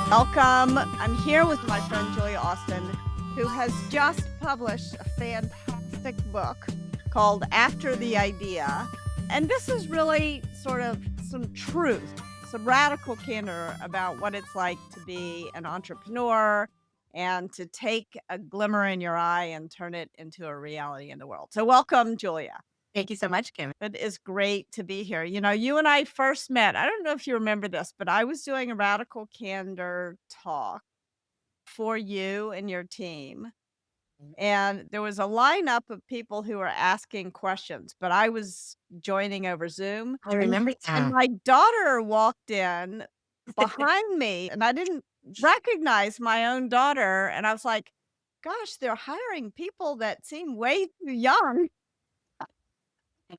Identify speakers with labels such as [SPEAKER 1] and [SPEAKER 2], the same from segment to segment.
[SPEAKER 1] Welcome. I'm here with my friend Julia Austin, who has just published a fantastic book called After the Idea. And this is really sort of some truth, some radical candor about what it's like to be an entrepreneur and to take a glimmer in your eye and turn it into a reality in the world. So, welcome, Julia.
[SPEAKER 2] Thank you so much, Kim.
[SPEAKER 1] It is great to be here. You know, you and I first met. I don't know if you remember this, but I was doing a radical candor talk for you and your team. And there was a lineup of people who were asking questions, but I was joining over Zoom.
[SPEAKER 2] I
[SPEAKER 1] And,
[SPEAKER 2] remember
[SPEAKER 1] and
[SPEAKER 2] that.
[SPEAKER 1] my daughter walked in behind me, and I didn't recognize my own daughter. And I was like, gosh, they're hiring people that seem way too young.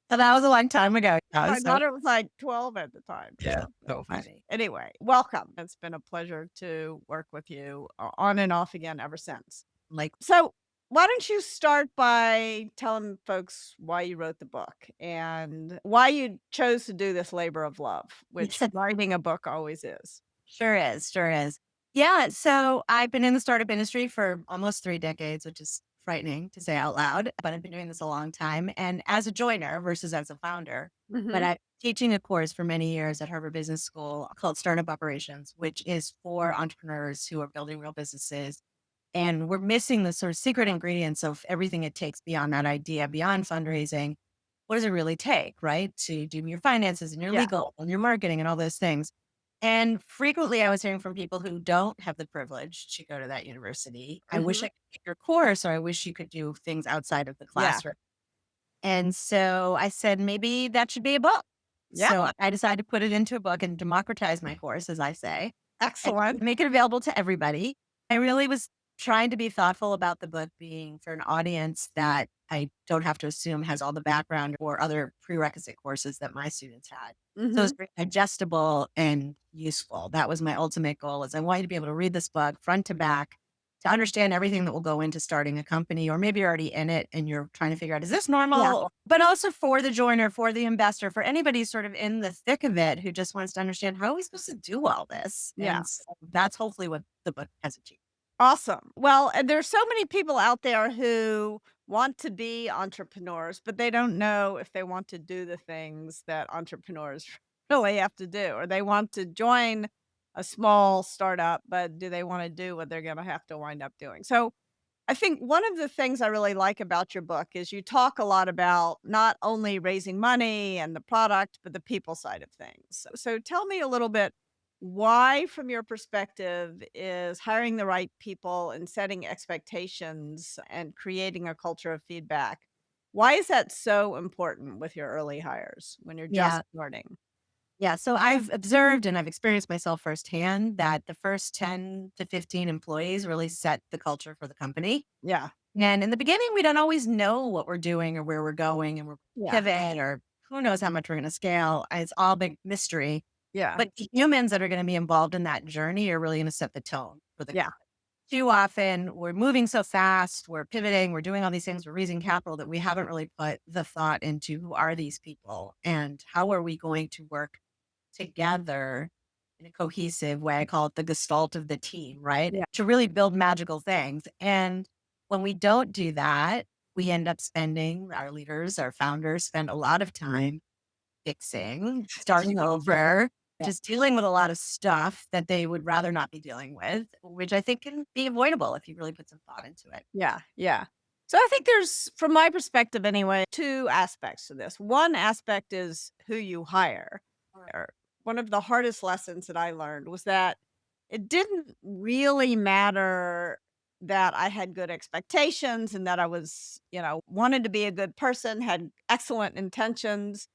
[SPEAKER 2] So that was a long time ago.
[SPEAKER 1] My daughter was, like, 12 at the time,
[SPEAKER 2] Yeah,
[SPEAKER 1] so
[SPEAKER 2] so funny.
[SPEAKER 1] anyway, welcome. It's been a pleasure to work with you on and off again ever since.
[SPEAKER 2] Like,
[SPEAKER 1] So, why don't you start by telling folks why you wrote the book and why you chose to do this labor of love, which
[SPEAKER 2] yes,
[SPEAKER 1] writing a book always is.
[SPEAKER 2] sure is, sure is. Yeah, so I've been in the startup industry for almost 3 decades, which is frightening to say out loud, but I've been doing this a long time, and as a joiner versus as a founder. But
[SPEAKER 1] Mhm.
[SPEAKER 2] I'm teaching a course for many years at Harvard Business School called Startup Operations, which is for entrepreneurs who are building real businesses. And we're missing the sort of secret ingredients of everything it takes beyond that idea, beyond fundraising. What does it really take, right? To do your finances and your
[SPEAKER 1] Yeah.
[SPEAKER 2] legal and your marketing and all those things. And frequently I was hearing from people who don't have the privilege to go to that university. I wish
[SPEAKER 1] Mhm.
[SPEAKER 2] I could take your course, or I wish you could do things outside of the
[SPEAKER 1] Yeah.
[SPEAKER 2] classroom. And so I said, maybe that should be a book.
[SPEAKER 1] Yeah.
[SPEAKER 2] So I decided to put it into a book and democratize my course, as I say, and
[SPEAKER 1] Excellent.
[SPEAKER 2] make it available to everybody. I really was trying to be thoughtful about the book being for an audience that I don't have to assume has all the background or other prerequisite courses that my students had. So it's
[SPEAKER 1] Mhm.
[SPEAKER 2] very digestible and useful. That was my ultimate goal is I want you to be able to read this book front to back to understand everything that will go into starting a company, or maybe you're already in it and you're trying to figure out, is this
[SPEAKER 1] Yeah.
[SPEAKER 2] normal? But also for the joiner, for the investor, for anybody sort of in the thick of it who just wants to understand how are we supposed to do all this?
[SPEAKER 1] Yeah.
[SPEAKER 2] And so that's hopefully what the book has achieved.
[SPEAKER 1] Awesome. Well, and there's so many people out there who want to be entrepreneurs, but they don't know if they want to do the things that entrepreneurs really have to do, or they want to join a small startup, but do they want to do what they're going to have to wind up doing? So, I think one of the things I really like about your book is you talk a lot about not only raising money and the product, but the people side of things. So tell me a little bit why, from your perspective, is hiring the right people and setting expectations and creating a culture of feedback? Why is that so important with your early hires when you're just
[SPEAKER 2] Yeah.
[SPEAKER 1] starting?
[SPEAKER 2] Yeah. So I've observed and I've experienced myself firsthand that the first 10 to 15 employees really set the culture for the company.
[SPEAKER 1] Yeah.
[SPEAKER 2] And in the beginning, we don't always know what we're doing or where we're going, and we're
[SPEAKER 1] Yeah.
[SPEAKER 2] pivot or who knows how much we're going to scale. It's all big mystery.
[SPEAKER 1] Yeah.
[SPEAKER 2] But the humans that are going to be involved in that journey are really going to set the tone for the
[SPEAKER 1] Yeah.
[SPEAKER 2] company. Too often, we're moving so fast, we're pivoting, we're doing all these things, we're raising capital that we haven't really put the thought into who are these people and how are we going to work together in a cohesive way. I call it the gestalt of the team, right?
[SPEAKER 1] Yeah.
[SPEAKER 2] To really build magical things. And when we don't do that, we end up spending, our leaders, our founders spend a lot of time fixing, starting over, just dealing with a lot of stuff that they would rather not be dealing with, which I think can be avoidable if you really put some thought into it.
[SPEAKER 1] Yeah, yeah. So I think there's, from my perspective anyway, 2 aspects to this. One aspect is who you hire. One of the hardest lessons that I learned was that it didn't really matter that I had good expectations and that I was, wanted to be a good person, had excellent intentions.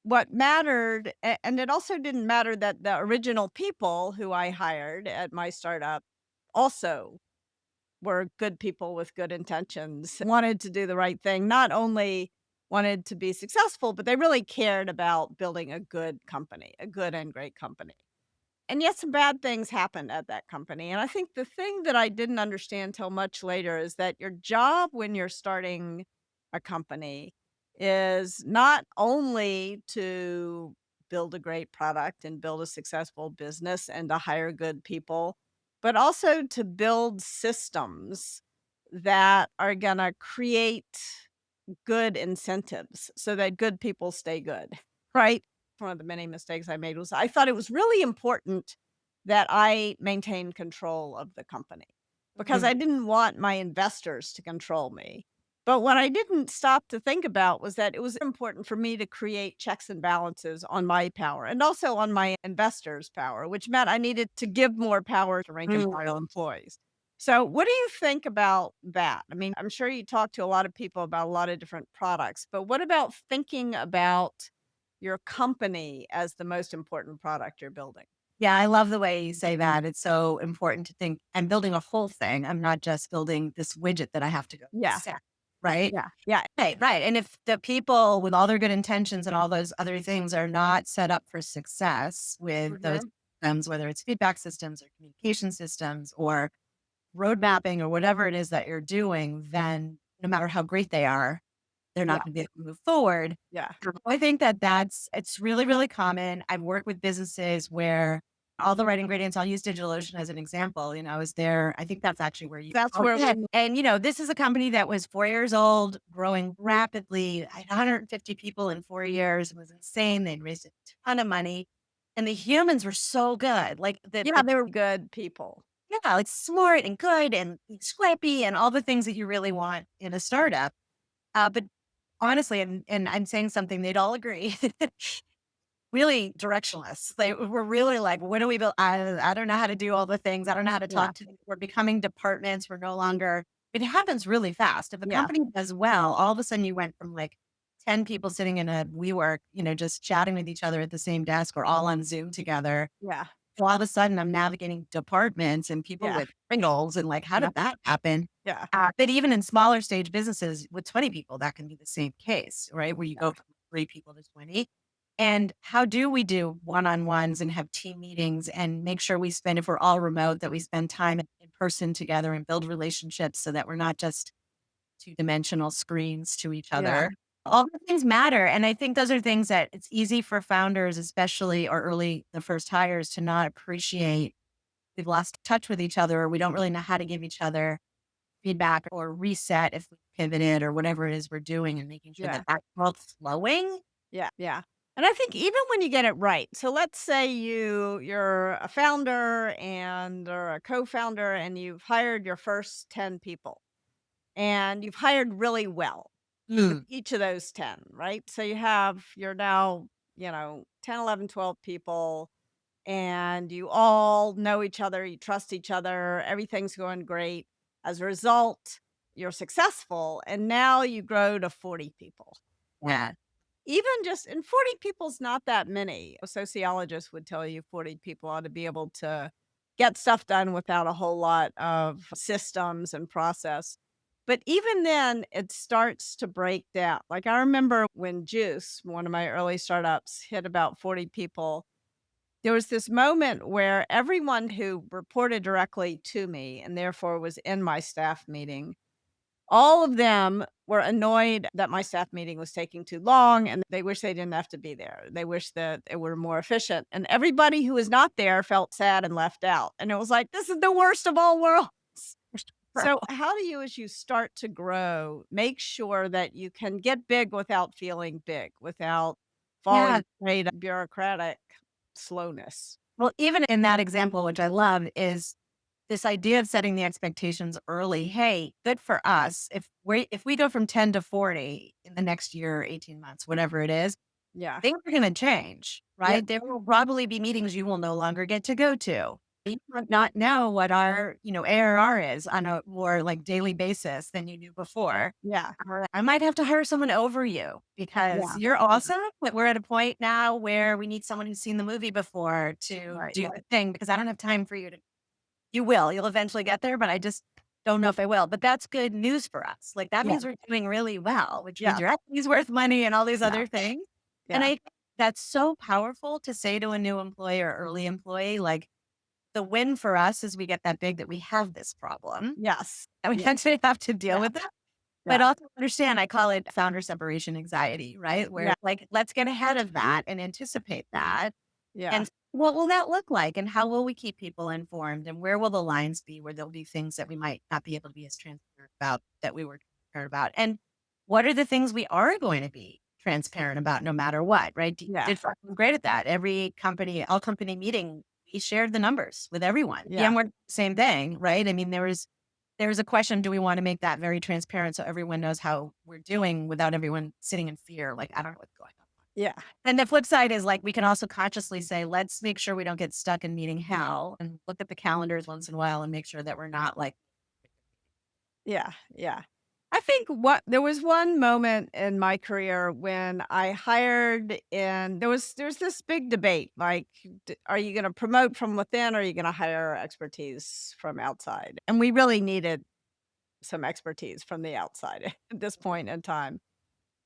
[SPEAKER 1] What mattered, and it also didn't matter that the original people who I hired at my startup also were good people with good intentions, wanted to do the right thing, not only wanted to be successful, but they really cared about building a good company, a good and great company. And yet some bad things happened at that company. And I think the thing that I didn't understand till much later is that your job when you're starting a company is not only to build a great product and build a successful business and to hire good people, but also to build systems that are going to create good incentives so that good people stay good, right? One of the many mistakes I made was I thought it was really important that I maintain control of the company because
[SPEAKER 2] Mm.
[SPEAKER 1] I didn't want my investors to control me. But what I didn't stop to think about was that it was important for me to create checks and balances on my power and also on my investors' power, which meant I needed to give more power to rank and
[SPEAKER 2] Mm.
[SPEAKER 1] file employees. So, what do you think about that? I mean, I'm sure you talk to a lot of people about a lot of different products, but what about thinking about your company as the most important product you're building?
[SPEAKER 2] Yeah, I love the way you say that. It's so important to think I'm building a whole thing. I'm not just building this widget that I have to go
[SPEAKER 1] Yeah,
[SPEAKER 2] sell, right?
[SPEAKER 1] yeah, yeah.
[SPEAKER 2] Right, right. And if the people with all their good intentions and all those other things are not set up for success with those
[SPEAKER 1] Mhm.
[SPEAKER 2] systems, whether it's feedback systems or communication systems or road mapping or whatever it is that you're doing, then no matter how great they are, they're
[SPEAKER 1] Yeah,
[SPEAKER 2] not going to be able to move forward.
[SPEAKER 1] yeah.
[SPEAKER 2] I think that it's really, really common. I've worked with businesses where all the right ingredients, I'll use DigitalOcean as an example. I was there. I think that's actually where you,
[SPEAKER 1] That's
[SPEAKER 2] oh,
[SPEAKER 1] where
[SPEAKER 2] yeah. And, this is a company that was 4 years old, growing rapidly. I had 150 people in 4 years. It was insane. They'd raised a ton of money and the humans were so good. Like
[SPEAKER 1] yeah, they were good people.
[SPEAKER 2] yeah, like smart and good and scrappy and all the things that you really want in a startup. But honestly, and I'm saying something they'd all agree, really directionless. They were really like, what do we build? I don't know how to do all the things. I don't know how to
[SPEAKER 1] Yeah,
[SPEAKER 2] talk to. We're becoming departments. We're no longer. It happens really fast. If a
[SPEAKER 1] yeah,
[SPEAKER 2] company does well, all of a sudden you went from like 10 people sitting in a WeWork, just chatting with each other at the same desk or all on Zoom together.
[SPEAKER 1] yeah,
[SPEAKER 2] So all of a sudden I'm navigating departments and people
[SPEAKER 1] yeah,
[SPEAKER 2] with singles and like, how
[SPEAKER 1] yeah,
[SPEAKER 2] did that happen?
[SPEAKER 1] yeah,
[SPEAKER 2] But even in smaller stage businesses with 20 people, that can be the same case, right? Where you
[SPEAKER 1] yeah,
[SPEAKER 2] go from 3 people to 20. And how do we do one-on-ones and have team meetings and make sure we spend, if we're all remote, that we spend time in person together and build relationships so that we're not just two-dimensional screens to each
[SPEAKER 1] yeah,
[SPEAKER 2] other. All the things matter. And I think those are things that it's easy for founders, especially or early the first hires, to not appreciate. We've lost touch with each other, or we don't really know how to give each other feedback or reset if we pivoted or whatever it is we're doing and making sure
[SPEAKER 1] yeah,
[SPEAKER 2] that that's all flowing.
[SPEAKER 1] yeah, yeah. And I think even when you get it right, so let's say you're a founder and or a co-founder and you've hired your first 10 people and you've hired really well with
[SPEAKER 2] Mm.
[SPEAKER 1] each of those 10, right? So you're now, 10, 11, 12 people and you all know each other, you trust each other, everything's going great. As a result, you're successful and now you grow to 40 people.
[SPEAKER 2] Yeah.
[SPEAKER 1] Even just and 40 people's not that many. A sociologist would tell you 40 people ought to be able to get stuff done without a whole lot of systems and process. But even then, it starts to break down. Like I remember when Juice, one of my early startups, hit about 40 people, there was this moment where everyone who reported directly to me and therefore was in my staff meeting, all of them were annoyed that my staff meeting was taking too long and they wish they didn't have to be there. They wish that it were more efficient. And everybody who was not there felt sad and left out. And it was like, this is the worst of all worlds. So, how do you, as you start to grow, make sure that you can get big without feeling big, without
[SPEAKER 2] Yeah.
[SPEAKER 1] falling prey to bureaucratic slowness?
[SPEAKER 2] Well, even in that example, which I love, is this idea of setting the expectations early. Hey, good for us. If we go from 10 to 40 in the next year, 18 months, whatever it is,
[SPEAKER 1] Yeah.
[SPEAKER 2] things are gonna change,
[SPEAKER 1] Yeah.
[SPEAKER 2] right? There will probably be meetings you will no longer get to go to. You might not know what our, ARR is on a more like daily basis than you knew before.
[SPEAKER 1] Yeah.
[SPEAKER 2] I might have to hire someone over you because
[SPEAKER 1] Yeah.
[SPEAKER 2] you're awesome, but we're at a point now where we need someone who's seen the movie before to
[SPEAKER 1] Right.
[SPEAKER 2] do the thing because I don't have time for you to. You will. You'll eventually get there, but I just don't know if I will. But that's good news for us. Like that
[SPEAKER 1] Yeah.
[SPEAKER 2] means we're doing really well, which means
[SPEAKER 1] Yeah.
[SPEAKER 2] your equity's worth money and all these
[SPEAKER 1] Yeah.
[SPEAKER 2] other things. And
[SPEAKER 1] Yeah.
[SPEAKER 2] I think that's so powerful to say to a new employee or early employee, like the win for us is we get that big that we have this problem
[SPEAKER 1] Yes.
[SPEAKER 2] and we
[SPEAKER 1] Yeah.
[SPEAKER 2] actually have to deal
[SPEAKER 1] Yeah.
[SPEAKER 2] with it. But
[SPEAKER 1] Yeah.
[SPEAKER 2] also understand, I call it founder separation anxiety, right? Where
[SPEAKER 1] Yeah.
[SPEAKER 2] it's like, let's get ahead of that and anticipate that.
[SPEAKER 1] Yeah.
[SPEAKER 2] And what will that look like? And how will we keep people informed? And where will the lines be where there'll be things that we might not be able to be as transparent about that we were transparent about? And what are the things we are going to be transparent about no matter what, right?
[SPEAKER 1] Yeah.
[SPEAKER 2] Did fucking great at that. Every company, all company meeting, we shared the numbers with everyone.
[SPEAKER 1] Yeah.
[SPEAKER 2] VMware, same thing, right? I mean, there was a question, do we want to make that very transparent so everyone knows how we're doing without everyone sitting in fear? Like, I don't know what's going on.
[SPEAKER 1] Yeah.
[SPEAKER 2] And the flip side is like we can also consciously say, let's make sure we don't get stuck in meeting hell and look at the calendars once in a while and make sure that we're not like,
[SPEAKER 1] Yeah. Yeah. I think what there was one moment in my career when I hired and there's this big debate like are you going to promote from within or are you going to hire expertise from outside? And we really needed some expertise from the outside at this point in time.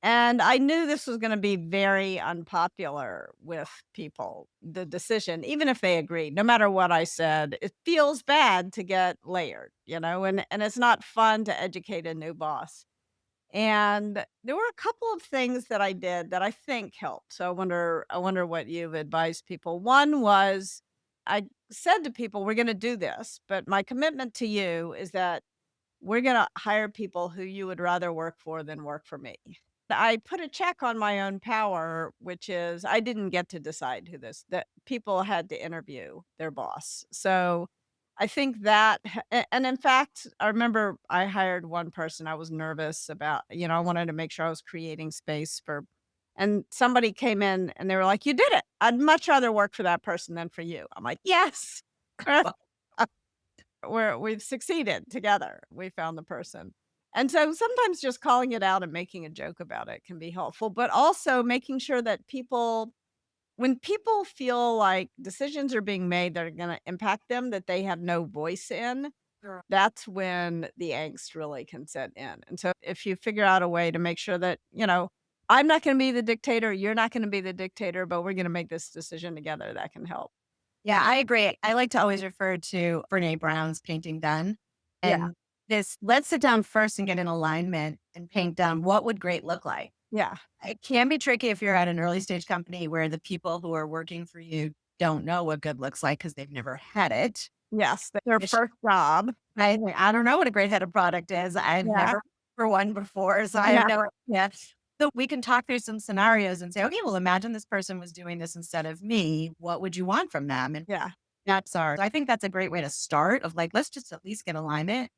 [SPEAKER 1] And I knew this was gonna be very unpopular with people, the decision, even if they agreed, no matter what I said, it feels bad to get layered, and it's not fun to educate a new boss. And there were a couple of things that I did that I think helped. So I wonder what you've advised people. One was I said to people, we're gonna do this, but my commitment to you is that we're gonna hire people who you would rather work for than work for me. I put a check on my own power, which is I didn't get to decide that people had to interview their boss. So I think that, and in fact, I remember I hired one person I was nervous about, I wanted to make sure I was creating space and somebody came in and they were like, you did it. I'd much rather work for that person than for you. I'm like, yes. We've succeeded together. We found the person. And so sometimes just calling it out and making a joke about it can be helpful, but also making sure that when people feel like decisions are being made that are going to impact them that they have no voice in,
[SPEAKER 2] sure.
[SPEAKER 1] that's when the angst really can set in. And so if you figure out a way to make sure that, I'm not going to be the dictator, you're not going to be the dictator, but we're going to make this decision together, that can help.
[SPEAKER 2] Yeah, I agree. I like to always refer to Brene Brown's painting done.
[SPEAKER 1] Yeah.
[SPEAKER 2] And this, let's sit down first and get an alignment and paint down what would great look like.
[SPEAKER 1] Yeah.
[SPEAKER 2] It can be tricky if you're at an early stage company where the people who are working for you don't know what good looks like because they've never had it.
[SPEAKER 1] Yes. Their
[SPEAKER 2] Which
[SPEAKER 1] first job.
[SPEAKER 2] I don't know what a great head of product is. I've
[SPEAKER 1] Yeah.
[SPEAKER 2] never worked for one before, so I have
[SPEAKER 1] Yeah.
[SPEAKER 2] no idea. So we can talk through some scenarios and say, okay, well, imagine this person was doing this instead of me. What would you want from them? And
[SPEAKER 1] Yeah.
[SPEAKER 2] I think that's a great way to start of like, let's just at least get alignment.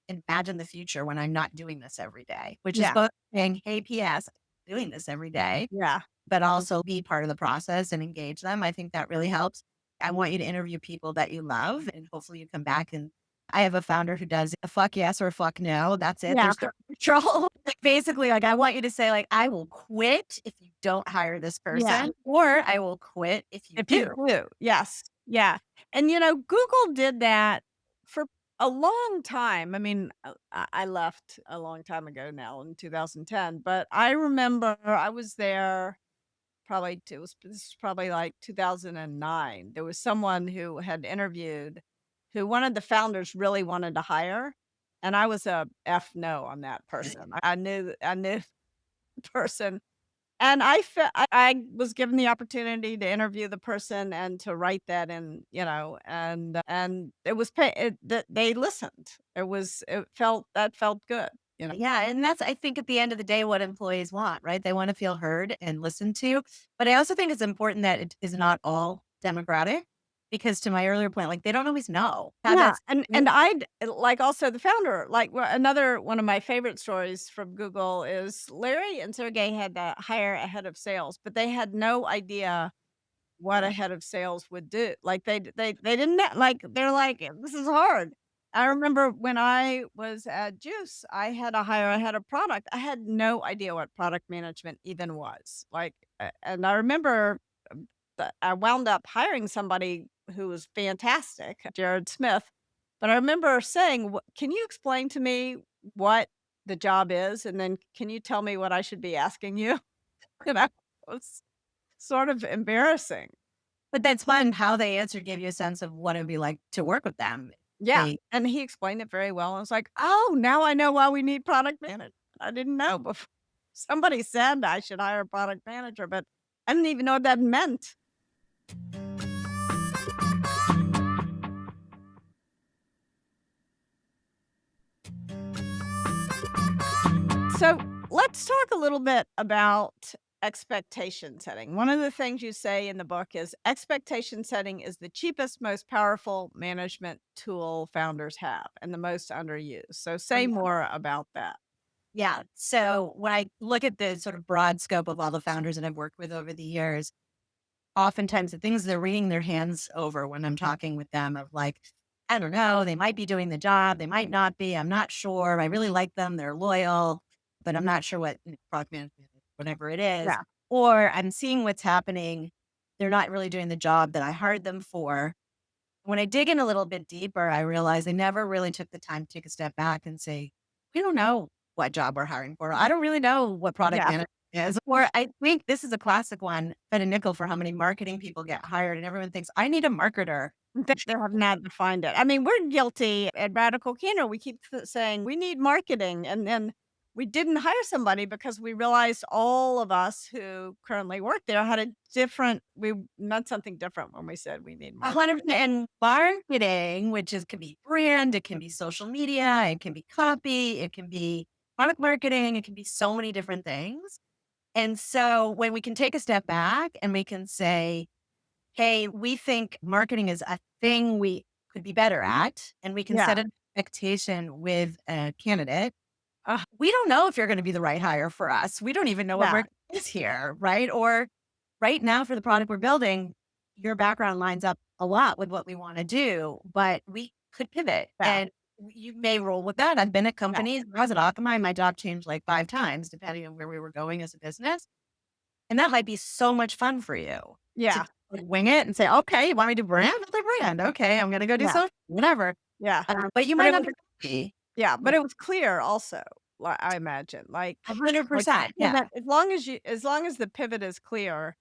[SPEAKER 2] Imagine the future when I'm not doing this every day, which is
[SPEAKER 1] Yeah.
[SPEAKER 2] both saying, hey, PS, I'm doing this every day,
[SPEAKER 1] Yeah.
[SPEAKER 2] but also be part of the process and engage them. I think that really helps. I want you to interview people that you love and hopefully you come back and I have a founder who does a fuck yes or a fuck no. That's it.
[SPEAKER 1] Yeah.
[SPEAKER 2] There's no control. Like basically, like I want you to say, like, I will quit if you don't hire this
[SPEAKER 1] Yeah.
[SPEAKER 2] person, or I will quit if you
[SPEAKER 1] If you
[SPEAKER 2] do.
[SPEAKER 1] do. Yes. Yeah. And, Google did that for a long time. I mean, I left a long time ago now in 2010, but I remember I was there probably this is probably like 2009. There was someone who had interviewed who one of the founders really wanted to hire, and I was a F no on that person. I knew the person. And I was given the opportunity to interview the person and to write that in, and it was that they listened. It felt good.
[SPEAKER 2] Yeah, and that's I think at the end of the day what employees want, right? They want to feel heard and listened to. But I also think it's important that it is not all democratic because to my earlier point, like they don't always know how
[SPEAKER 1] Yeah,
[SPEAKER 2] that's
[SPEAKER 1] and I'd like also the founder, like another one of my favorite stories from Google is Larry and Sergey had to hire a head of sales, but they had no idea what a head of sales would do. Like they didn't like they're like this is hard. I remember when I was at Juice, I had to hire a head of product. I had no idea what product management even was. Like, and I remember I wound up hiring somebody who was fantastic, Jared Smith. But I remember saying, "Can you explain to me what the job is, and then can you tell me what I should be asking you?" You know, it was sort of embarrassing.
[SPEAKER 2] but that's fun how they answered gave you a sense of what it'd be like to work with them.
[SPEAKER 1] Yeah,
[SPEAKER 2] They
[SPEAKER 1] and he explained it very well. I was like, "Oh, now I know why we need product manager." I didn't know before. Somebody said I should hire a product manager, but I didn't even know what that meant. So, let's talk a little bit about expectation setting. One of the things you say in the book is expectation setting is the cheapest, most powerful management tool founders have and the most underused. So, say more about that.
[SPEAKER 2] Yeah. So when I look at the sort of broad scope of all the founders that I've worked with over the years, oftentimes the things they're wringing their hands over when I'm talking with them of like, I don't know, they might be doing the job, they might not be. I'm not sure. I really like them. They're loyal, but I'm not sure what product management, whatever it is.
[SPEAKER 1] Yeah.
[SPEAKER 2] Or I'm seeing what's happening. They're not really doing the job that I hired them for. When I dig in a little bit deeper, I realize they never really took the time to take a step back and say, we don't know what job we're hiring for. I don't really know what product
[SPEAKER 1] Yeah.
[SPEAKER 2] management is. Or I think this is a classic one, bet a nickel for how many marketing people get hired. And everyone thinks, I need a marketer.
[SPEAKER 1] They have not defined it. I mean, we're guilty at Radical Candor. We keep saying we need marketing, and then we didn't hire somebody because we realized all of us who currently work there had a different. We meant something different when we said we need marketing.
[SPEAKER 2] 100%. And marketing, which is can be brand, it can be social media, it can be copy, it can be product marketing, it can be so many different things. And so when we can take a step back and we can say, hey, we think marketing is a thing we could be better at, and we can
[SPEAKER 1] Yeah,
[SPEAKER 2] set an expectation with a candidate.
[SPEAKER 1] uh,
[SPEAKER 2] We don't know if you're going to be the right hire for us. We don't even know what
[SPEAKER 1] yeah,
[SPEAKER 2] marketing is here, right? Or right now for the product we're building, your background lines up a lot with what we want to do, but we could pivot
[SPEAKER 1] yeah,
[SPEAKER 2] and you may roll with that. I've been at
[SPEAKER 1] yeah,
[SPEAKER 2] companies, when I was at Akamai, my job changed like 5 times depending on where we were going as a business. And that might be so much fun for you to
[SPEAKER 1] yeah,
[SPEAKER 2] like, wing it and say, okay, you want me to brand? I'll do brand. Okay, I'm going to go do
[SPEAKER 1] yeah,
[SPEAKER 2] social, whatever.
[SPEAKER 1] yeah.
[SPEAKER 2] But you
[SPEAKER 1] But
[SPEAKER 2] might
[SPEAKER 1] it
[SPEAKER 2] not
[SPEAKER 1] was
[SPEAKER 2] be.
[SPEAKER 1] yeah, but
[SPEAKER 2] Like
[SPEAKER 1] it was clear also. I imagine, like
[SPEAKER 2] 100%. Yeah.
[SPEAKER 1] pivot, as long as the pivot is clear,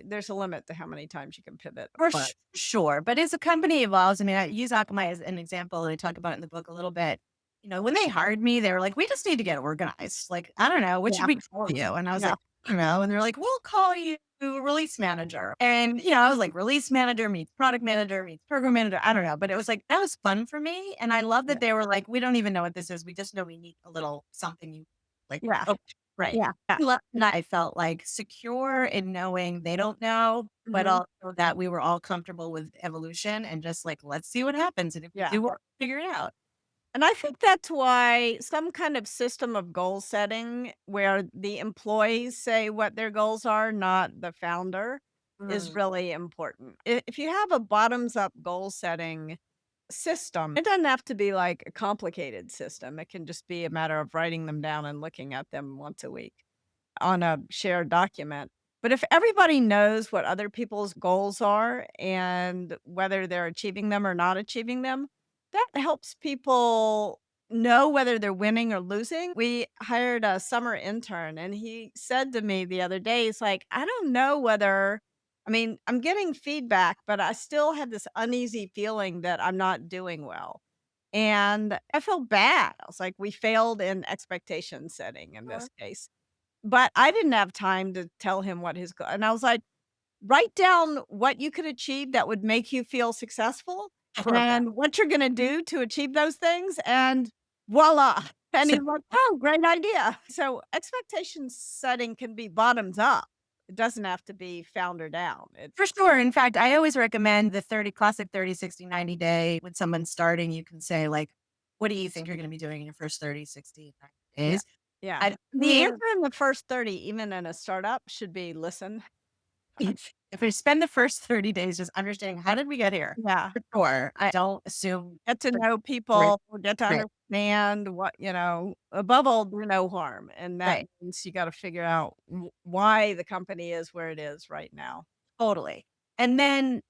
[SPEAKER 1] there's a limit to how many times you can pivot. But
[SPEAKER 2] Sure. But as a company evolves, I mean, I use Akamai as an example, and I talk about it in the book a little bit. When they hired me, they were like, we just need to get organized. Like, I don't know, what should
[SPEAKER 1] yeah,
[SPEAKER 2] we call you? And I was
[SPEAKER 1] yeah,
[SPEAKER 2] like, I don't know. And they're like, we'll call you release manager. And, I was like, release manager meets product manager meets program manager. I don't know. But it was like, that was fun for me. And I love
[SPEAKER 1] yeah,
[SPEAKER 2] that they were like, we don't even know what this is. We just know we need a little something you like.
[SPEAKER 1] yeah,
[SPEAKER 2] Oh, right.
[SPEAKER 1] yeah, yeah.
[SPEAKER 2] And I felt like secure in knowing they don't know, but
[SPEAKER 1] Mhm.
[SPEAKER 2] also that we were all comfortable with evolution and just like, let's see what happens. And if we
[SPEAKER 1] Yeah.
[SPEAKER 2] do, we'll figure it out.
[SPEAKER 1] And I think that's why some kind of system of goal setting where the employees say what their goals are, not the founder, is
[SPEAKER 2] Mm.
[SPEAKER 1] really important. If you have a bottoms up goal setting system, it doesn't have to be like a complicated system. It can just be a matter of writing them down and looking at them once a week on a shared document. But if everybody knows what other people's goals are and whether they're achieving them or not achieving them, that helps people know whether they're winning or losing. We hired a summer intern and he said to me the other day, he's like, I don't know whether, I mean, I'm getting feedback, but I still have this uneasy feeling that I'm not doing well. And I felt bad. I was like, we failed in expectation setting in this case. But I didn't have time to tell him what his and I was like, "Write down what you could achieve that would make you feel successful
[SPEAKER 2] Perfect.
[SPEAKER 1] and what you're gonna do to achieve those things, and voila." And
[SPEAKER 2] So
[SPEAKER 1] he's like, "Oh, great idea." So, expectation setting can be bottoms up. It doesn't have to be founder down.
[SPEAKER 2] for
[SPEAKER 1] It's
[SPEAKER 2] sure. In fact, I always recommend the 30 classic 30, 60, 90 day. When someone's starting, you can say, like, what do you think you're going to be doing in your first 30, 60, 90
[SPEAKER 1] yeah,
[SPEAKER 2] days?
[SPEAKER 1] yeah.
[SPEAKER 2] I,
[SPEAKER 1] The answer in the first 30, even in a startup, should be listen.
[SPEAKER 2] if we spend the first 30 days just understanding how did we get here?
[SPEAKER 1] Yeah.
[SPEAKER 2] For sure. I don't assume
[SPEAKER 1] Get to know
[SPEAKER 2] right.
[SPEAKER 1] people, get to
[SPEAKER 2] Right.
[SPEAKER 1] understand what above all, do no harm, and that
[SPEAKER 2] Right.
[SPEAKER 1] means you gotta figure out why the company is where it is right now.
[SPEAKER 2] Totally. And then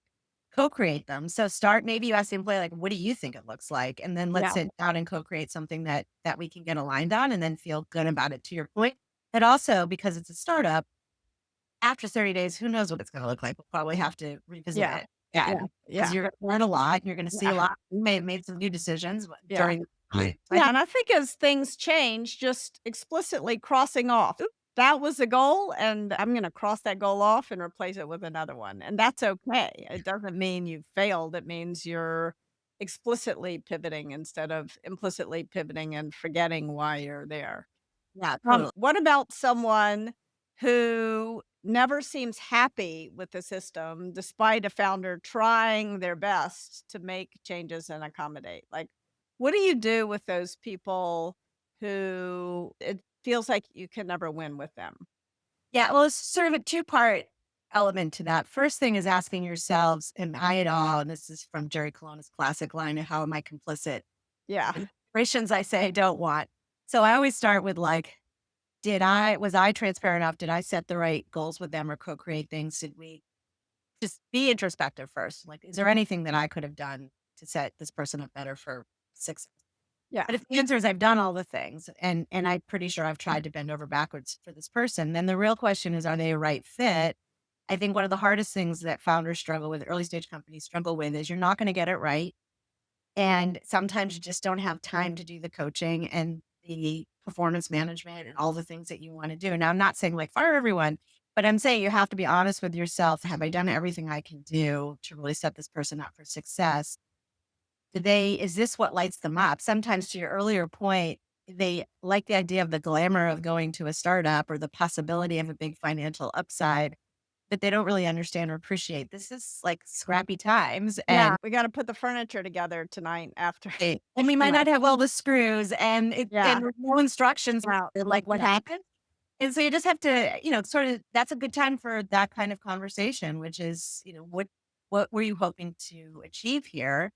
[SPEAKER 2] co-create them. So start maybe you ask the employee, like, what do you think it looks like? And then let's
[SPEAKER 1] Yeah,
[SPEAKER 2] sit down and co-create something that we can get aligned on and then feel good about it to your point. And also because it's a startup, after 30 days, who knows what it's going to look like? We'll probably have to revisit
[SPEAKER 1] yeah,
[SPEAKER 2] it. Yeah,
[SPEAKER 1] Yeah,
[SPEAKER 2] because
[SPEAKER 1] yeah,
[SPEAKER 2] you're gonna learn a lot, and you're gonna see a
[SPEAKER 1] yeah,
[SPEAKER 2] lot. You may have made some new decisions
[SPEAKER 1] yeah.
[SPEAKER 2] during time. So I
[SPEAKER 1] Yeah,
[SPEAKER 2] think
[SPEAKER 1] and I think as things change, just explicitly crossing off, "Oop, that was a goal, and I'm gonna cross that goal off and replace it with another one," and that's okay. It doesn't mean you failed, it means you're explicitly pivoting instead of implicitly pivoting and forgetting why you're there.
[SPEAKER 2] yeah, totally.
[SPEAKER 1] What about someone who never seems happy with the system despite a founder trying their best to make changes and accommodate? Like, what do you do with those people who it feels like you can never win with them?
[SPEAKER 2] Yeah, well, it's sort of a two-part element to that. First thing is asking yourselves, "Am I at all," and this is from Jerry Colonna's classic line, "How am I complicit
[SPEAKER 1] Yeah.
[SPEAKER 2] in situations I say I don't want?" So I always start with, like, was I transparent enough? Did I set the right goals with them or co-create things? Did we just be introspective first? Like, is there anything that I could have done to set this person up better for success?
[SPEAKER 1] Yeah.
[SPEAKER 2] But if the answer is I've done all the things and I'm pretty sure I've tried to bend over backwards for this person, then the real question is, are they a right fit? I think one of the hardest things that founders struggle with, early stage companies struggle with, is you're not going to get it right. And sometimes you just don't have time to do the coaching and the performance management and all the things that you want to do. Now, I'm not saying like fire everyone, but I'm saying you have to be honest with yourself. Have I done everything I can do to really set this person up for success? Is this what lights them up? Sometimes, to your earlier point, they like the idea of the glamour of going to a startup or the possibility of a big financial upside, but they don't really understand or appreciate this is like scrappy times.
[SPEAKER 1] Yeah,
[SPEAKER 2] And
[SPEAKER 1] we gotta put the furniture together tonight after.
[SPEAKER 2] and we might
[SPEAKER 1] Anyway.
[SPEAKER 2] not have all the screws
[SPEAKER 1] Yeah.
[SPEAKER 2] and no instructions
[SPEAKER 1] Yeah.
[SPEAKER 2] like what
[SPEAKER 1] Yeah.
[SPEAKER 2] happened. And so you just have to, sort of that's a good time for that kind of conversation, which is, what were you hoping to achieve here?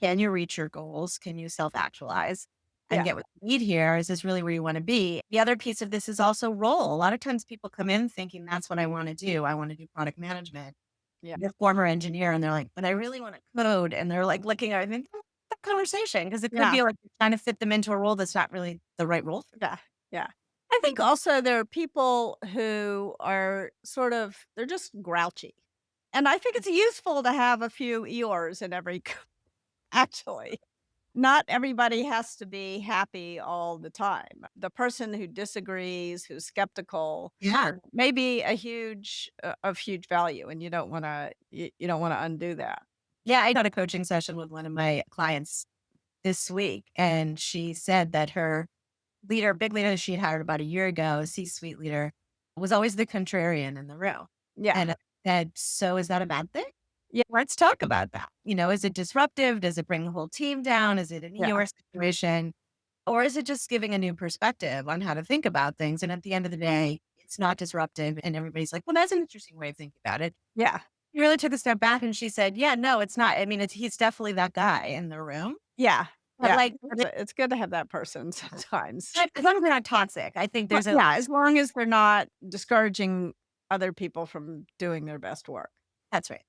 [SPEAKER 2] Can you reach your goals? Can you self-actualize and
[SPEAKER 1] Yeah.
[SPEAKER 2] get what you need here? Is this really where you want to be? The other piece of this is also role. A lot of times people come in thinking that's what I want to do. I want to do product management.
[SPEAKER 1] Yeah.
[SPEAKER 2] The former engineer, and they're like, but I really want to code. And they're like looking at, I think, that conversation because it could
[SPEAKER 1] Yeah.
[SPEAKER 2] be like you're trying to fit them into a role that's not really the right role for
[SPEAKER 1] Yeah, yeah. I think also there are people who are sort of they're just grouchy. And I think
[SPEAKER 2] them.
[SPEAKER 1] it's useful to have a few Eeyores in every actually. Not everybody has to be happy all the time. The person who disagrees, who's skeptical,
[SPEAKER 2] Yeah.
[SPEAKER 1] may be a huge of huge value, and you don't wanna undo that.
[SPEAKER 2] Yeah. I got a coaching session with one of my clients this week, and she said that her big leader that she had hired about a year ago, a C-suite leader, was always the contrarian in the room.
[SPEAKER 1] Yeah,
[SPEAKER 2] And I said, "So is that a bad thing?
[SPEAKER 1] yeah,
[SPEAKER 2] Let's talk about that. Is it disruptive? Does it bring the whole team down? Is it an
[SPEAKER 1] yeah,
[SPEAKER 2] Eeyore situation? Or is it just giving a new perspective on how to think about things?" And at the end of the day, it's not disruptive. And everybody's like, "Well, that's an interesting way of thinking about it."
[SPEAKER 1] yeah,
[SPEAKER 2] She really took a step back and she said, "Yeah, no, it's not. I mean, he's definitely that guy in the room.
[SPEAKER 1] yeah,
[SPEAKER 2] But
[SPEAKER 1] yeah.
[SPEAKER 2] like,
[SPEAKER 1] It's good to have that person sometimes.
[SPEAKER 2] as long as they're not toxic, I think
[SPEAKER 1] Well,
[SPEAKER 2] there's a
[SPEAKER 1] yeah, as long as they're not discouraging other people from doing their best work.
[SPEAKER 2] that's right.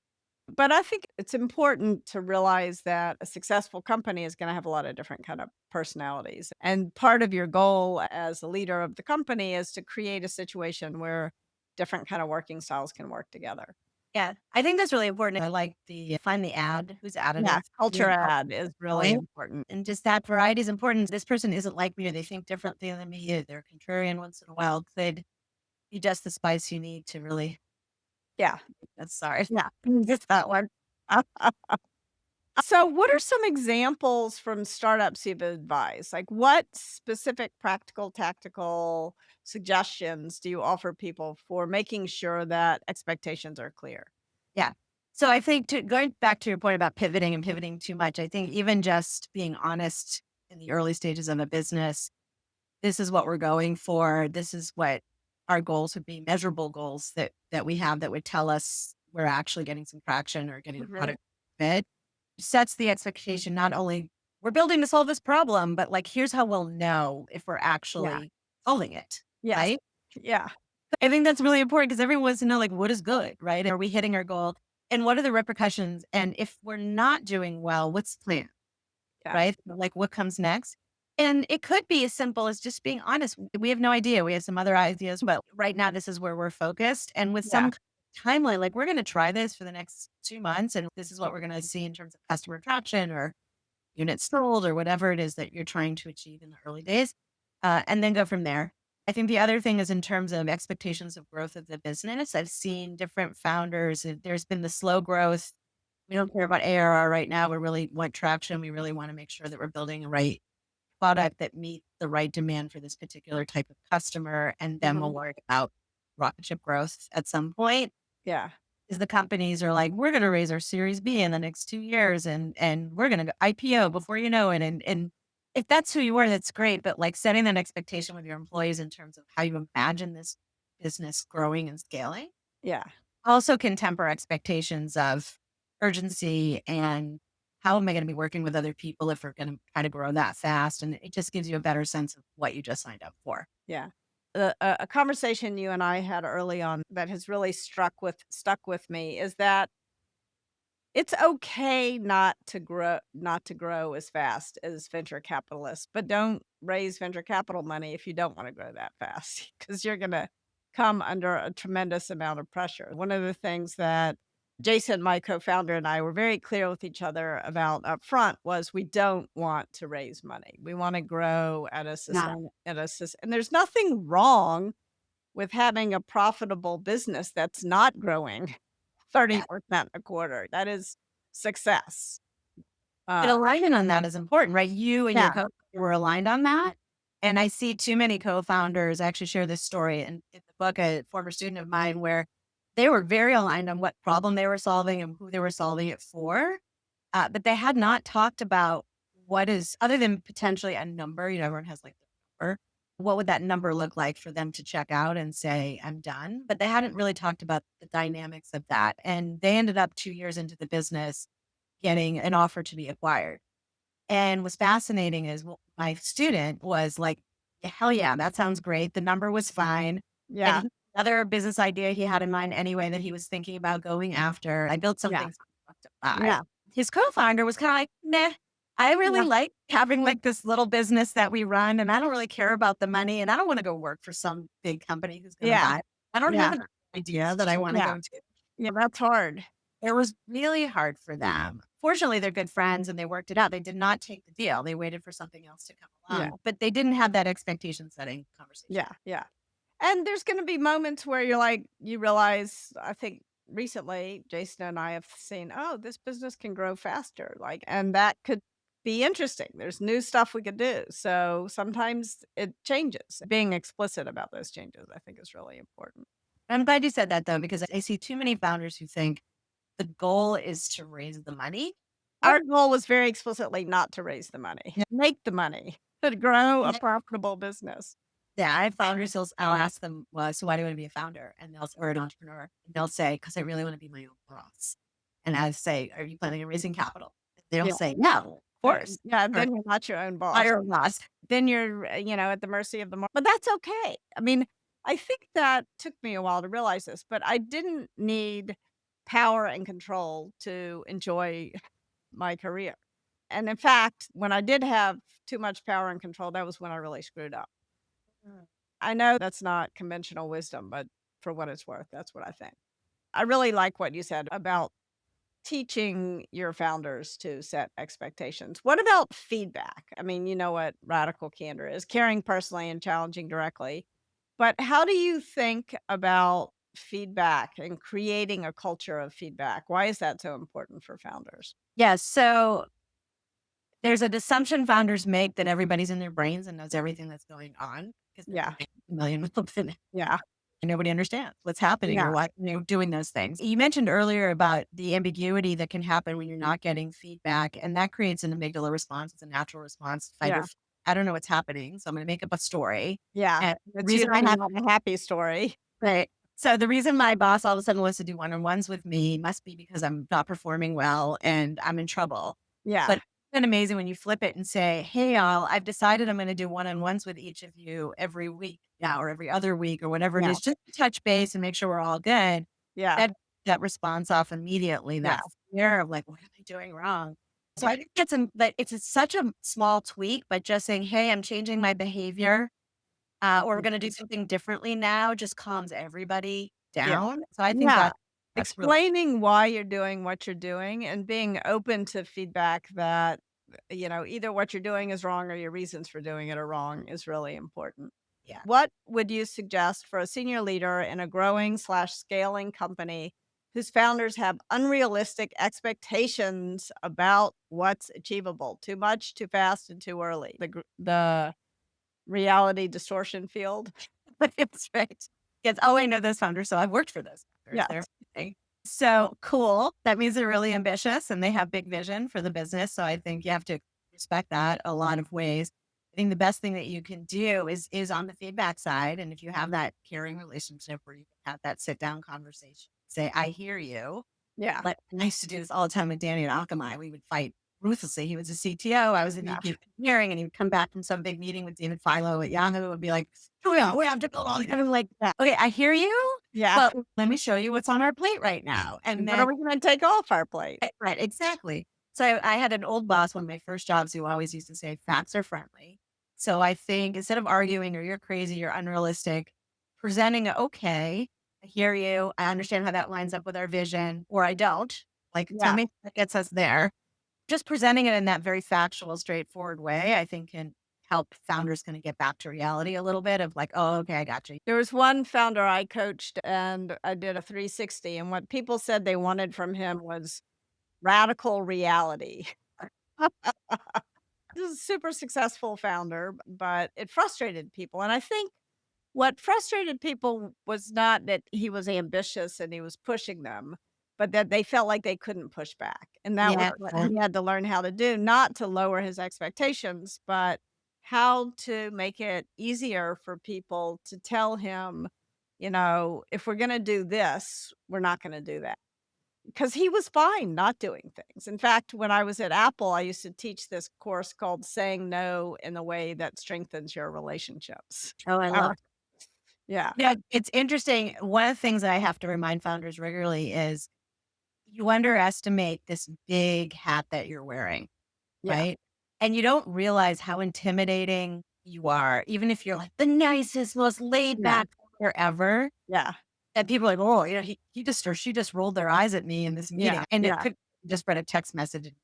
[SPEAKER 1] But I think it's important to realize that a successful company is gonna have a lot of different kind of personalities, and part of your goal as the leader of the company is to create a situation where different kind of working styles can work together.
[SPEAKER 2] Yeah, I think that's really important. I like the find the ad who's
[SPEAKER 1] Yeah,
[SPEAKER 2] additive.
[SPEAKER 1] culture
[SPEAKER 2] Yeah.
[SPEAKER 1] ad is really
[SPEAKER 2] Going,
[SPEAKER 1] important.
[SPEAKER 2] and just that variety is important. This person isn't like me, or they think differently than me, or they're contrarian once in a while. Could be just the spice you need to really.
[SPEAKER 1] Yeah,
[SPEAKER 2] That's sorry,
[SPEAKER 1] yeah.
[SPEAKER 2] just that one.
[SPEAKER 1] So, what are some examples from startups you've advised? Like, what specific practical, tactical suggestions do you offer people for making sure that expectations are clear?
[SPEAKER 2] Yeah. So I think going back to your point about pivoting and pivoting too much, I think even just being honest in the early stages of a business, this is what we're going for. This is what our goals would be, measurable goals that we have that would tell us we're actually getting some traction or getting a
[SPEAKER 1] Mhm.
[SPEAKER 2] product fit. Sets the expectation not only we're building to solve this problem, but like here's how we'll know if we're
[SPEAKER 1] Yeah.
[SPEAKER 2] actually solving it.
[SPEAKER 1] Yes.
[SPEAKER 2] Right.
[SPEAKER 1] Yeah.
[SPEAKER 2] I think that's really important because everyone wants to know, like, what is good, right? Are we hitting our goal? And what are the repercussions? And if we're not doing well, what's the plan,
[SPEAKER 1] Yeah.
[SPEAKER 2] right? Like, what comes next? And it could be as simple as just being honest. We have no idea. We have some other ideas, but right now, this is where we're focused. And with
[SPEAKER 1] Yeah.
[SPEAKER 2] timeline, like, we're going to try this for the next 2 months, and this is what we're going to see in terms of customer traction or units sold or whatever it is that you're trying to achieve in the early days, and then go from there. I think the other thing is in terms of expectations of growth of the business. I've seen different founders. There's been the slow growth. We don't care about ARR right now. We really want traction. We really want to make sure that we're building the right product that meets the right demand for this particular type of customer, and then we'll
[SPEAKER 1] Mhm.
[SPEAKER 2] worry about rocket ship growth at some point.
[SPEAKER 1] Yeah.
[SPEAKER 2] Is the companies are like, we're going to raise our Series B in the next 2 years, and we're going to IPO before you know it. And if that's who you are, that's great. But like setting that expectation with your employees in terms of how you imagine this business growing and scaling
[SPEAKER 1] Yeah.
[SPEAKER 2] also can temper expectations of urgency and how am I going to be working with other people if we're going to try to grow that fast? And it just gives you a better sense of what you just signed up for.
[SPEAKER 1] Yeah. A conversation you and I had early on that has really stuck with me is that it's okay not to grow as fast as venture capitalists, but don't raise venture capital money if you don't wanna grow that fast because you're gonna come under a tremendous amount of pressure. One of the things that Jason, my co-founder, and I were very clear with each other about up front was we don't want to raise money. We wanna grow at a
[SPEAKER 2] Yeah.
[SPEAKER 1] and there's nothing wrong with having a profitable business that's not growing
[SPEAKER 2] Yeah.
[SPEAKER 1] 30% a quarter. That is success.
[SPEAKER 2] But
[SPEAKER 1] Uh,
[SPEAKER 2] alignment on that is important, right? You and your
[SPEAKER 1] yeah,
[SPEAKER 2] co were aligned on that. And I see too many co-founders I actually share this story in the book, a former student of mine, where they were very aligned on what problem they were solving and who they were solving it for. But they had not talked about what is, other than potentially a number, everyone has like the number. What would that number look like for them to check out and say, I'm done? But they hadn't really talked about the dynamics of that. And they ended up 2 years into the business getting an offer to be acquired. And what's fascinating is my student was like, "Yeah, hell yeah, that sounds great. The number was fine." And
[SPEAKER 1] yeah,
[SPEAKER 2] another business idea he had in mind anyway that he was thinking about going after. I built
[SPEAKER 1] yeah,
[SPEAKER 2] something to buy.
[SPEAKER 1] yeah,
[SPEAKER 2] His co-founder was kind of like, nah, I really
[SPEAKER 1] yeah,
[SPEAKER 2] like having like this little business that we run, and I don't really care about the money, and I don't want to go work for some big company who's going to
[SPEAKER 1] yeah,
[SPEAKER 2] buy it. I don't have
[SPEAKER 1] yeah,
[SPEAKER 2] an idea that I want to
[SPEAKER 1] yeah,
[SPEAKER 2] go to.
[SPEAKER 1] yeah, that's hard.
[SPEAKER 2] It was really hard for them. Fortunately, they're good friends and they worked it out. They did not take the deal. They waited for something else to come
[SPEAKER 1] Yeah,
[SPEAKER 2] along, but they didn't have that expectation setting conversation.
[SPEAKER 1] yeah, yeah. And there's gonna be moments where you realize, I think recently, Jason and I have seen, "Oh, this business can grow faster," and that could be interesting. There's new stuff we could do. So sometimes it changes. Being explicit about those changes, I think, is really important.
[SPEAKER 2] I'm glad you said that though, because I see too many founders who think the goal is to raise the money. What?
[SPEAKER 1] Our goal was very explicitly not to raise the money, make the money, to grow a profitable business.
[SPEAKER 2] Yeah, I have founders. I'll ask them, well, so why do you want to be a founder? Or an entrepreneur? And they'll say, because I really want to be my own boss. And I say, are you planning on raising capital? They'll
[SPEAKER 1] Yeah.
[SPEAKER 2] say, no, of course.
[SPEAKER 1] Yeah,
[SPEAKER 2] Or
[SPEAKER 1] then you're not your own
[SPEAKER 2] not
[SPEAKER 1] boss.
[SPEAKER 2] your own boss.
[SPEAKER 1] Then you're, at the mercy of the market. But that's okay. I mean, I think that took me a while to realize this, but I didn't need power and control to enjoy my career. And in fact, when I did have too much power and control, that was when I really screwed up. I know that's not conventional wisdom, but for what it's worth, that's what I think. I really like what you said about teaching your founders to set expectations. What about feedback? I mean, you know what radical candor is, caring personally and challenging directly. But how do you think about feedback and creating a culture of feedback? Why is that so important for founders?
[SPEAKER 2] Yes. So there's an assumption founders make that everybody's in their brains and knows everything that's going on because they're
[SPEAKER 1] Yeah.
[SPEAKER 2] doing a million of them
[SPEAKER 1] Yeah.
[SPEAKER 2] and nobody understands what's happening or
[SPEAKER 1] Yeah.
[SPEAKER 2] why doing those things. You mentioned earlier about the ambiguity that can happen when you're not getting feedback, and that creates an amygdala response. It's a natural response, fight or
[SPEAKER 1] Yeah.
[SPEAKER 2] flight. I don't know what's happening, so I'm going to make up a story.
[SPEAKER 1] Yeah.
[SPEAKER 2] And the
[SPEAKER 1] It's
[SPEAKER 2] reason I
[SPEAKER 1] usually
[SPEAKER 2] have
[SPEAKER 1] not a happy story.
[SPEAKER 2] right. So the reason my boss all of a sudden wants to do one-on-ones with me must be because I'm not performing well and I'm in trouble.
[SPEAKER 1] Yeah.
[SPEAKER 2] But it's been amazing when you flip it and say, "Hey, y'all, I've decided I'm going to do one-on-ones with each of you every week now, or every other week, or whatever it
[SPEAKER 1] Yeah.
[SPEAKER 2] is, just to touch base and make sure we're all good."
[SPEAKER 1] Yeah.
[SPEAKER 2] That response off immediately.
[SPEAKER 1] Yeah.
[SPEAKER 2] That fear of like, "What am I doing wrong?" So I think such a small tweak, but just saying, "Hey, I'm changing my behavior." Or we're gonna do something differently now, just calms everybody
[SPEAKER 1] Yeah.
[SPEAKER 2] down. So I think
[SPEAKER 1] Yeah.
[SPEAKER 2] that That's really
[SPEAKER 1] Explaining why you're doing what you're doing and being open to feedback that, either what you're doing is wrong or your reasons for doing it are wrong is really important.
[SPEAKER 2] yeah.
[SPEAKER 1] What would you suggest for a senior leader in a growing slash scaling company whose founders have unrealistic expectations about what's achievable? Too much, too fast, and too early. The reality distortion field.
[SPEAKER 2] It's right. Yes. Oh, I know those founders, so I've worked for those founders.
[SPEAKER 1] Yes.
[SPEAKER 2] They're amazing. So cool. That means they're really ambitious and they have big vision for the business. So I think you have to respect that a lot of ways. I think the best thing that you can do is on the feedback side. And if you have that caring relationship where you can have that sit down conversation, say, I hear you.
[SPEAKER 1] Yeah.
[SPEAKER 2] Like, I used to do this all the time with Danny at Akamai. We would fight ruthlessly. He was a CTO. I was a
[SPEAKER 1] Yeah.
[SPEAKER 2] VP of engineering, and he would come back from some big meeting with David Philo at Yahoo and be like, "Oh yeah, we have to build all these." And I'm like,
[SPEAKER 1] Yeah.
[SPEAKER 2] "Okay, I hear you,
[SPEAKER 1] Yeah.
[SPEAKER 2] but let me show you what's on our plate right now." And
[SPEAKER 1] What are
[SPEAKER 2] then,
[SPEAKER 1] we going to take off our plate?
[SPEAKER 2] right, exactly. So I had an old boss, one of my first jobs, who always used to say, "Facts are friendly." So I think instead of arguing or you're crazy, you're unrealistic, presenting okay, I hear you. I understand how that lines up with our vision, or I don't. Like, tell
[SPEAKER 1] Yeah.
[SPEAKER 2] me what gets us there. Just presenting it in that very factual, straightforward way, I think can help founders kind of get back to reality a little bit of like, oh, okay, I got you.
[SPEAKER 1] There was one founder I coached and I did a 360, and what people said they wanted from him was radical reality. This is a super successful founder, but it frustrated people. And I think what frustrated people was not that he was ambitious and he was pushing them, but that they felt like they couldn't push back. And that was
[SPEAKER 2] Yeah.
[SPEAKER 1] what he had to learn how to do, not to lower his expectations, but how to make it easier for people to tell him, if we're going to do this, we're not going to do that. Because he was fine not doing things. In fact, when I was at Apple, I used to teach this course called Saying No in a Way That Strengthens Your Relationships.
[SPEAKER 2] Oh, I love
[SPEAKER 1] Power. Yeah.
[SPEAKER 2] Yeah, it's interesting. One of the things that I have to remind founders regularly is you underestimate this big hat that you're wearing,
[SPEAKER 1] Yeah.
[SPEAKER 2] right? And you don't realize how intimidating you are, even if you're like the nicest, most laid
[SPEAKER 1] Yeah.
[SPEAKER 2] back founder ever.
[SPEAKER 1] Yeah.
[SPEAKER 2] And people are like, oh, he just or she just rolled their eyes at me in this meeting.
[SPEAKER 1] Yeah.
[SPEAKER 2] And it
[SPEAKER 1] Yeah.
[SPEAKER 2] could just read a text message and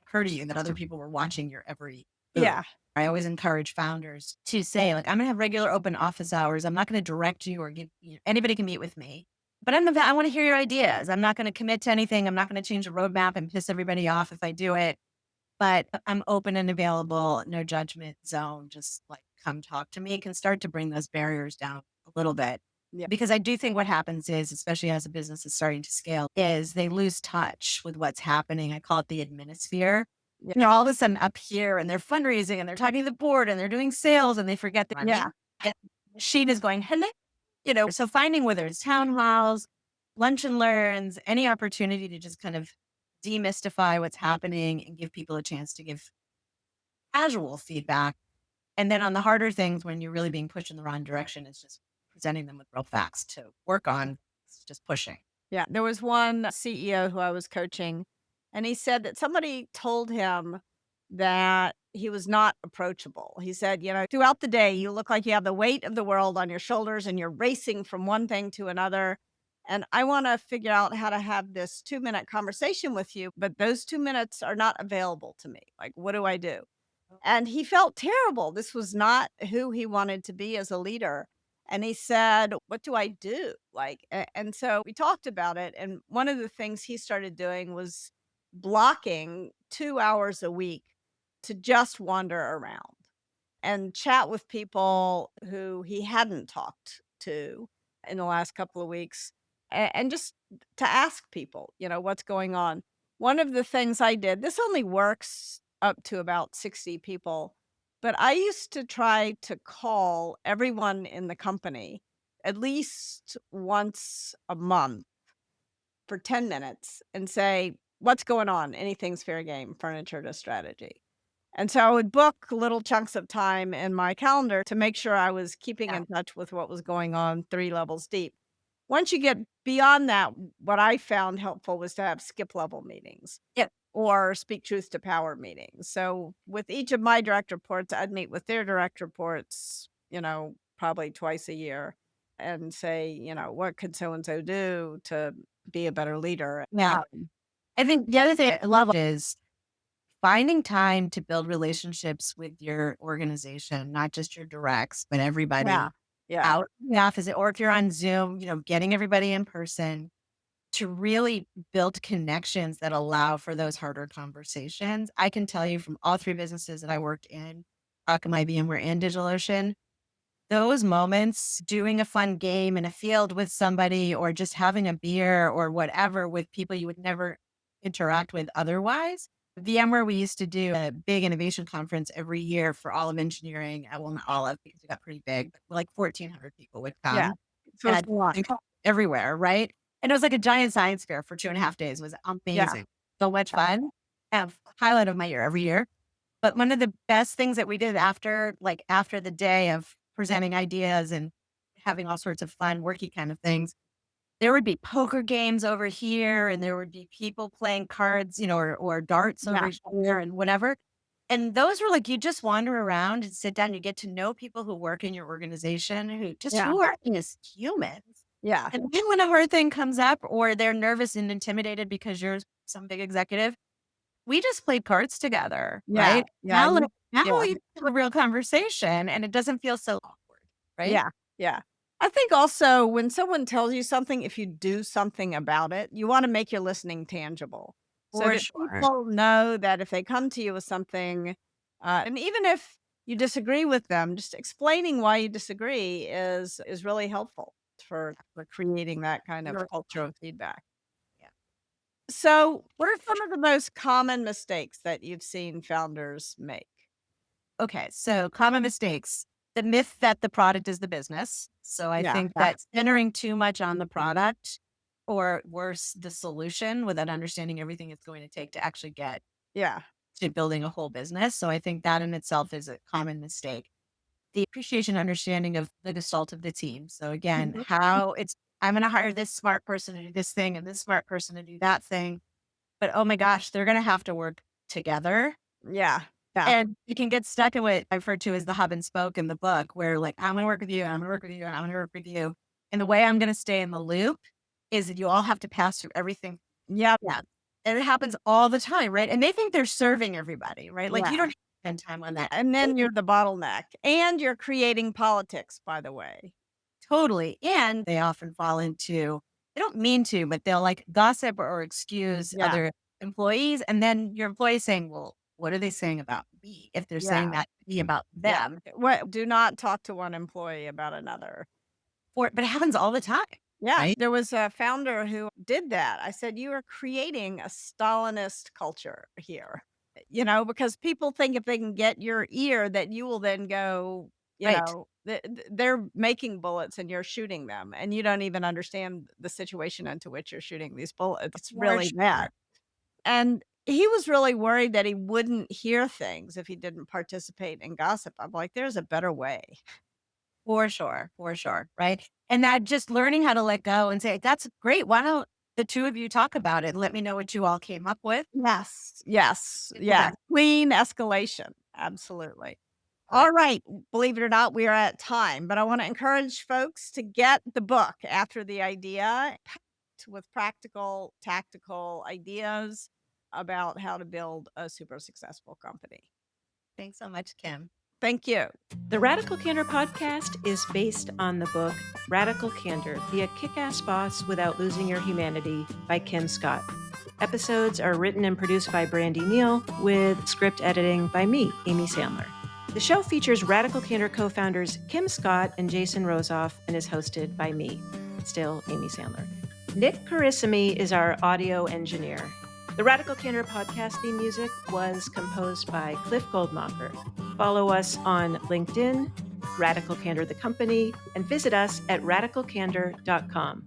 [SPEAKER 2] occur to you that other people were watching your every move.
[SPEAKER 1] Yeah.
[SPEAKER 2] I always encourage founders to say, like, I'm gonna have regular open office hours. I'm not gonna direct you or give you anybody can meet with me. But I want to hear your ideas. I'm not going to commit to anything. I'm not going to change the roadmap and piss everybody off if I do it. But I'm open and available, no judgment zone. Just like come talk to me can start to bring those barriers down a little bit.
[SPEAKER 1] Yeah.
[SPEAKER 2] Because I do think what happens is, especially as a business is starting to scale, is they lose touch with what's happening. I call it the adminisphere.
[SPEAKER 1] Yeah.
[SPEAKER 2] All of a sudden up here and they're fundraising and they're talking to the board and they're doing sales and they forget that
[SPEAKER 1] Yeah.
[SPEAKER 2] and the machine is going, hello. So finding whether it's town halls, lunch and learns, any opportunity to just kind of demystify what's happening and give people a chance to give casual feedback. And then on the harder things, when you're really being pushed in the wrong direction, it's just presenting them with real facts to work on. It's just pushing.
[SPEAKER 1] Yeah. There was one CEO who I was coaching, and he said that somebody told him that he was not approachable. He said, throughout the day, you look like you have the weight of the world on your shoulders and you're racing from one thing to another. And I want to figure out how to have this 2-minute conversation with you, but those 2 minutes are not available to me. Like, what do I do? And he felt terrible. This was not who he wanted to be as a leader. And he said, "What do I do?" And so we talked about it. And one of the things he started doing was blocking 2 hours a week to just wander around and chat with people who he hadn't talked to in the last couple of weeks and just to ask people, what's going on. One of the things I did, this only works up to about 60 people, but I used to try to call everyone in the company at least once a month for 10 minutes and say, what's going on? Anything's fair game, furniture to strategy. And so I would book little chunks of time in my calendar to make sure I was keeping
[SPEAKER 2] Yeah.
[SPEAKER 1] in touch with what was going on 3 levels deep. Once you get beyond that, what I found helpful was to have skip level meetings
[SPEAKER 2] Yeah.
[SPEAKER 1] or speak truth to power meetings. So with each of my direct reports, I'd meet with their direct reports, probably twice a year and say, what could so and so do to be a better leader.
[SPEAKER 2] Yeah. I think the other thing I love is finding time to build relationships with your organization, not just your directs, but
[SPEAKER 1] Yeah.
[SPEAKER 2] everybody
[SPEAKER 1] Yeah.
[SPEAKER 2] out in the office, or if you're on Zoom, getting everybody in person to really build connections that allow for those harder conversations. I can tell you from all three businesses that I worked in, Akamai, IBM, and DigitalOcean, those moments doing a fun game in a field with somebody or just having a beer or whatever with people you would never interact with otherwise. VMware, we used to do a big innovation conference every year for all of engineering. Well, not all of, because it got pretty big, but like 1,400 people would
[SPEAKER 1] Yeah.
[SPEAKER 2] come
[SPEAKER 1] So it's
[SPEAKER 2] and
[SPEAKER 1] a lot.
[SPEAKER 2] everywhere, right? And it was like a giant science fair for 2.5 days. It was
[SPEAKER 1] Yeah.
[SPEAKER 2] amazing. So much fun. Have highlight of my year every year. But one of the best things that we did after the day of presenting ideas and having all sorts of fun, worky kind of things, there would be poker games over here and there would be people playing cards, or darts over
[SPEAKER 1] Yeah.
[SPEAKER 2] here and whatever. And those were like, you just wander around and sit down, you get to know people who work in your organization
[SPEAKER 1] Yeah.
[SPEAKER 2] who are as humans.
[SPEAKER 1] Yeah.
[SPEAKER 2] And then when a hard thing comes up or they're nervous and intimidated because you're some big executive, we just played cards together,
[SPEAKER 1] Yeah.
[SPEAKER 2] right?
[SPEAKER 1] Yeah.
[SPEAKER 2] Now
[SPEAKER 1] Yeah.
[SPEAKER 2] we have a real conversation and it doesn't feel so awkward, right?
[SPEAKER 1] Yeah, yeah. I think also when someone tells you something, if you do something about it, you wanna make your listening tangible so
[SPEAKER 2] For
[SPEAKER 1] that
[SPEAKER 2] sure.
[SPEAKER 1] people know that if they come to you with something, and even if you disagree with them, just explaining why you disagree is really helpful for creating that kind of
[SPEAKER 2] You're
[SPEAKER 1] culture
[SPEAKER 2] right.
[SPEAKER 1] of feedback.
[SPEAKER 2] Yeah.
[SPEAKER 1] So, what are some of the most common mistakes that you've seen founders make?
[SPEAKER 2] Okay, so common mistakes. The myth that the product is the business. So I
[SPEAKER 1] Yeah,
[SPEAKER 2] think that centering too much on the product or worse, the solution without understanding everything it's going to take to actually get
[SPEAKER 1] yeah,
[SPEAKER 2] to building a whole business. So I think that in itself is a common mistake. The appreciation understanding of the gestalt of the team. So again,
[SPEAKER 1] mhm,
[SPEAKER 2] I'm going to hire this smart person to do this thing and this smart person to do that thing. But oh my gosh, they're going to have to work together.
[SPEAKER 1] yeah, yeah,
[SPEAKER 2] And you can get stuck in what I refer to as the hub and spoke in the book, where like, I'm going to work with you, and I'm going to work with you, and I'm going to work with you. And the way I'm going to stay in the loop is that you all have to pass through everything.
[SPEAKER 1] yep,
[SPEAKER 2] Yeah. And it happens all the time, right? And they think they're serving everybody, right? Like you
[SPEAKER 1] yeah.
[SPEAKER 2] don't spend time on that.
[SPEAKER 1] And then you're the bottleneck, and you're creating politics, by the way.
[SPEAKER 2] Totally. And they often fall into, they don't mean to, but they'll like gossip or excuse
[SPEAKER 1] Yeah,
[SPEAKER 2] other employees. And then your employees saying, well, what are they saying about me? If they're
[SPEAKER 1] yeah,
[SPEAKER 2] saying that to me about
[SPEAKER 1] yeah.
[SPEAKER 2] them,
[SPEAKER 1] What do not talk to one employee about another.
[SPEAKER 2] but it happens all the time,
[SPEAKER 1] Yeah,
[SPEAKER 2] right?
[SPEAKER 1] there was a founder who did that. I said, "You are creating a Stalinist culture here." Because people think if they can get your ear that you will then go,
[SPEAKER 2] Right.
[SPEAKER 1] they're making bullets and you're shooting them, and you don't even understand the situation into which you're shooting these bullets. It's
[SPEAKER 2] For
[SPEAKER 1] really bad.
[SPEAKER 2] sure.
[SPEAKER 1] And he was really worried that he wouldn't hear things if he didn't participate in gossip. I'm like, "There's a better way."
[SPEAKER 2] For sure. For sure. Right. And that just learning how to let go and say, that's great. Why don't the two of you talk about it? Let me know what you all came up with.
[SPEAKER 1] Yes, yes,
[SPEAKER 2] It's the
[SPEAKER 1] yeah,
[SPEAKER 2] best.
[SPEAKER 1] clean escalation, absolutely.
[SPEAKER 2] Love it.
[SPEAKER 1] All right, believe it or not, we are at time, but I wanna encourage folks to get the book After the Idea, packed with practical, tactical ideas about how to build a super successful company.
[SPEAKER 2] Thanks so much, Kim.
[SPEAKER 1] Thank you.
[SPEAKER 3] The Radical Candor podcast is based on the book Radical Candor: Be a Kick-Ass Boss Without Losing Your Humanity by Kim Scott. Episodes are written and produced by Brandy Neal with script editing by me, Amy Sandler. The show features Radical Candor co-founders Kim Scott and Jason Rosoff and is hosted by me, still Amy Sandler. Nick Carissimi is our audio engineer. The Radical Candor podcast theme music was composed by Cliff Goldmacher. Follow us on LinkedIn, Radical Candor the Company, and visit us at radicalcandor.com.